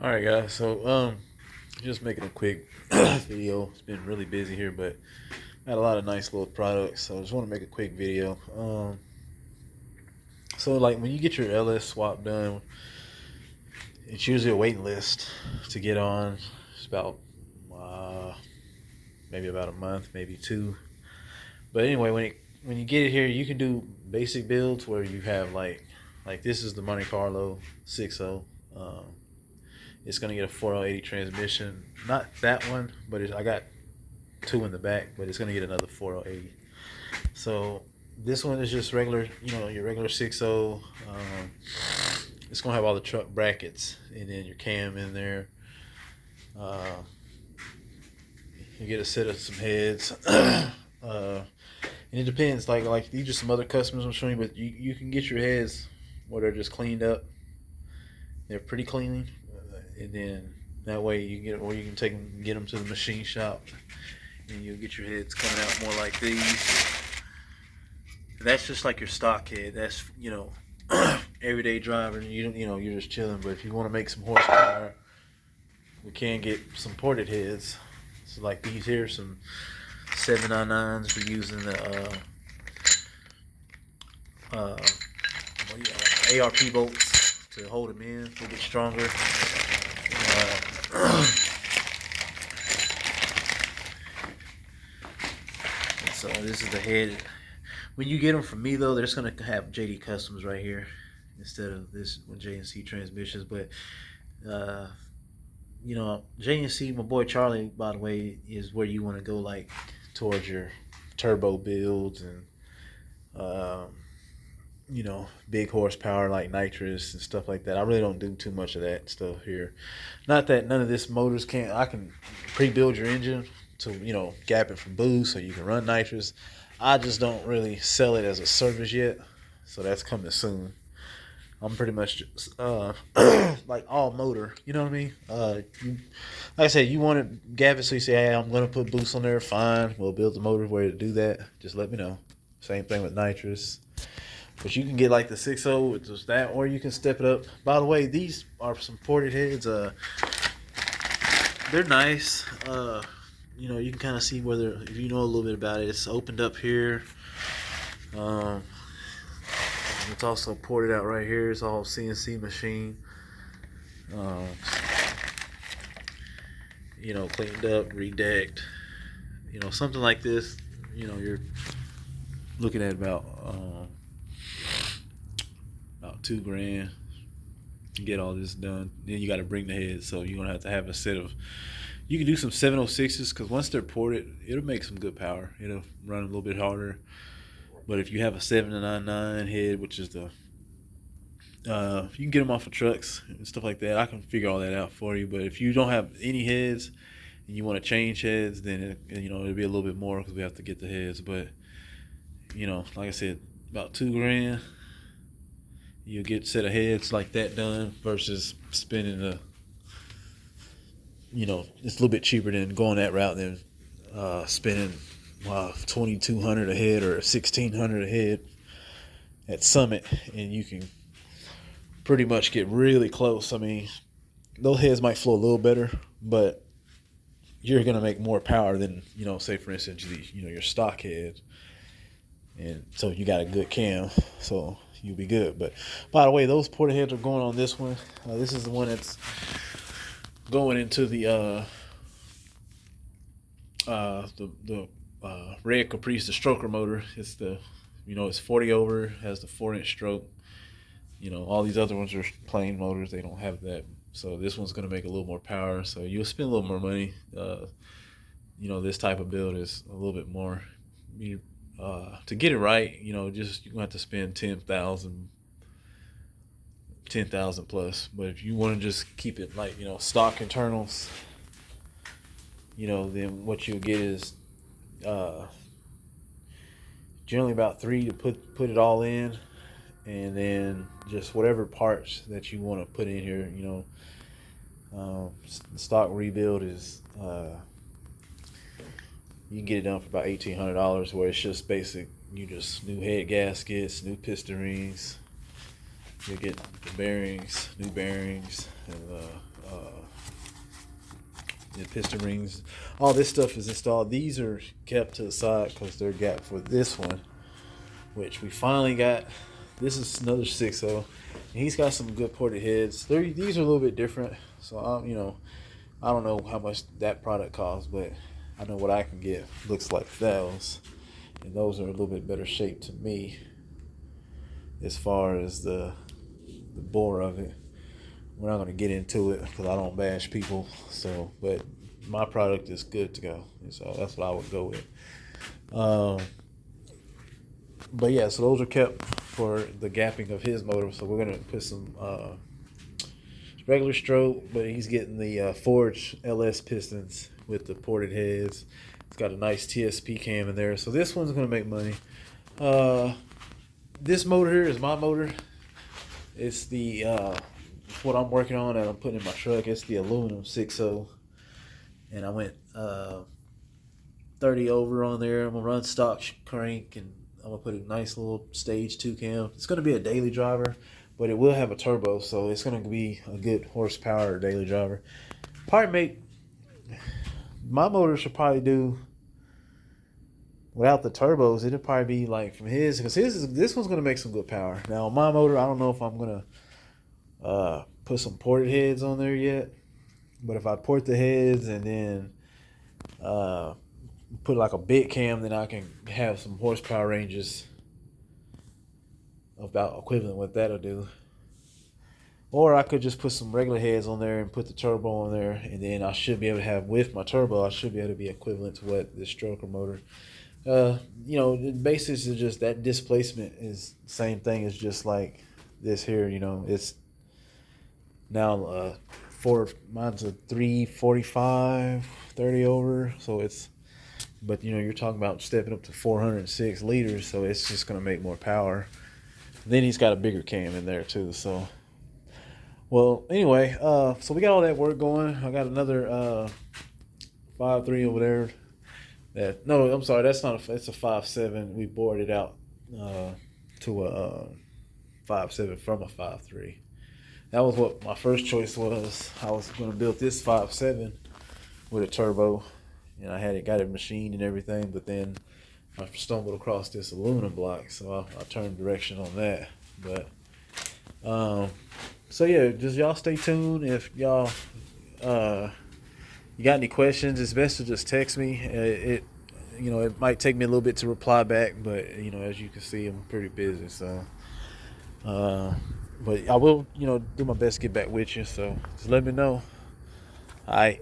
All right, guys. Just making a quick video. It's been really busy here, but I had a lot of nice little products, so I just want to make a quick video. Like when you get your LS swap done, it's usually a waiting list to get on. It's about uh, maybe about a month, maybe two. But anyway, when you get it here, you can do basic builds where you have like this is the Monte Carlo 6.0. It's gonna get a 4L80 transmission. Not that one, but I got two in the back, but it's gonna get another 4L80. So this one is just regular, your regular 6.0. It's gonna have all the truck brackets and then your cam in there. Uh, you get a set of some heads. And it depends. Like these are some other customers I'm showing you, but you can get your heads where they're just cleaned up. They're pretty clean, and then that way you can or you can take them, get them to the machine shop, and you'll get your heads coming out more like these. That's just like your stock head. That's everyday driver. You're just chilling. But if you want to make some horsepower, we can get some ported heads. So like these here, some 799s. We're using the ARP bolts to hold them in. They get stronger. So this is the head. When you get them from me though, they're just gonna have JD Customs right here instead of this with JNC transmissions. But JNC, my boy Charlie, by the way, is where you want to go like towards your turbo builds and big horsepower like nitrous and stuff like that. I really don't do too much of that stuff here. Not that none of this motors can't. I can pre-build your engine to gap it for boost so you can run nitrous. I just don't really sell it as a service yet, so that's coming soon. I'm pretty much like all motor. You know what I mean? Like I said, you want to gap it so you say, hey, I'm going to put boost on there. Fine, we'll build the motor where to do that. Just let me know. Same thing with nitrous. But you can get like the 6.0 with just that, or you can step it up. By the way, these are some ported heads. They're nice. You can kind of see whether, if you know a little bit about it, it's opened up here. It's also ported out right here. It's all CNC machine. Um, Cleaned up, redecked. Something like this. You're looking at about $2,000 to get all this done. Then you got to bring the head, so you're gonna have to have a set of. You can do some 706s because once they're ported, it'll make some good power. It'll run a little bit harder. But if you have a 799 head, which is the you can get them off of trucks and stuff like that. I can figure all that out for you. But if you don't have any heads and you want to change heads, then it'll be a little bit more because we have to get the heads. But like I said, about $2,000, you'll get a set of heads like that done versus spending it's a little bit cheaper than going that route than spending 2,200 a head or 1,600 a head at Summit, and you can pretty much get really close. I mean, those heads might flow a little better, but you're gonna make more power than say for instance your stock head, and so you got a good cam, so you'll be good. But by the way, those porta heads are going on this one. This is the one that's going into the red Caprice, the stroker motor. It's it's 40 over, has the 4-inch stroke. All these other ones are plain motors. They don't have that. So this one's going to make a little more power. So you'll spend a little more money. This type of build is a little bit more. To get it right, you're going to have to spend 10,000 plus. But if you want to just keep it like, stock internals, then what you'll get is generally about 3 to put it all in, and then just whatever parts that you want to put in here. The stock rebuild is you can get it done for about $1,800, where it's just basic. You just new head gaskets, new piston rings. You get the bearings, new bearings, and The piston rings, all this stuff is installed. These are kept to the side because they're gapped for this one, which we finally got. This is another 6.0, and he's got some good ported heads. These are a little bit different, so I don't know how much that product costs, but I know what I can get looks like those, and those are a little bit better shape to me as far as the bore of it. We're not going to get into it because I don't bash people. So, but my product is good to go. So that's what I would go with. But yeah, so those are kept for the gapping of his motor. So we're going to put some regular stroke, but he's getting the Forge LS pistons with the ported heads. It's got a nice TSP cam in there. So this one's going to make money. This motor here is my motor. It's the what I'm working on that I'm putting in my truck. It's the aluminum 6.0, and I went 30 over on there. I'm gonna run stock crank, and I'm gonna put a nice little stage 2 cam. It's gonna be a daily driver, but it will have a turbo, so it's gonna be a good horsepower daily driver. Probably make my motor should probably do without the turbos. It'll probably be like from his, because this one's gonna make some good power. Now my motor, I don't know if I'm gonna put some ported heads on there yet, but if I port the heads and then put like a bit cam, then I can have some horsepower ranges about equivalent what that'll do. Or I could just put some regular heads on there and put the turbo on there, and then I should be able to have, with my turbo, I should be able to be equivalent to what this stroker motor. The basics is just that displacement is the same thing as just like this here. It's now mine's a 345, 30 over, so it's, but you're talking about stepping up to 406 liters, so it's just going to make more power. Then he's got a bigger cam in there too. So, well, anyway, so we got all that work going. I got another 5.3 over there. No, I'm sorry, that's not it's a 5.7. We bored it out to a 5.7 from a 5.3. That was what my first choice was. I was going to build this 5.7 with a turbo, and I got it machined and everything, but then I stumbled across this aluminum block, so I turned direction on that. But so yeah, just y'all stay tuned. If y'all you got any questions, it's best to just text me. It might take me a little bit to reply back, but as you can see, I'm pretty busy. So but I will do my best to get back with you. So just let me know. All right.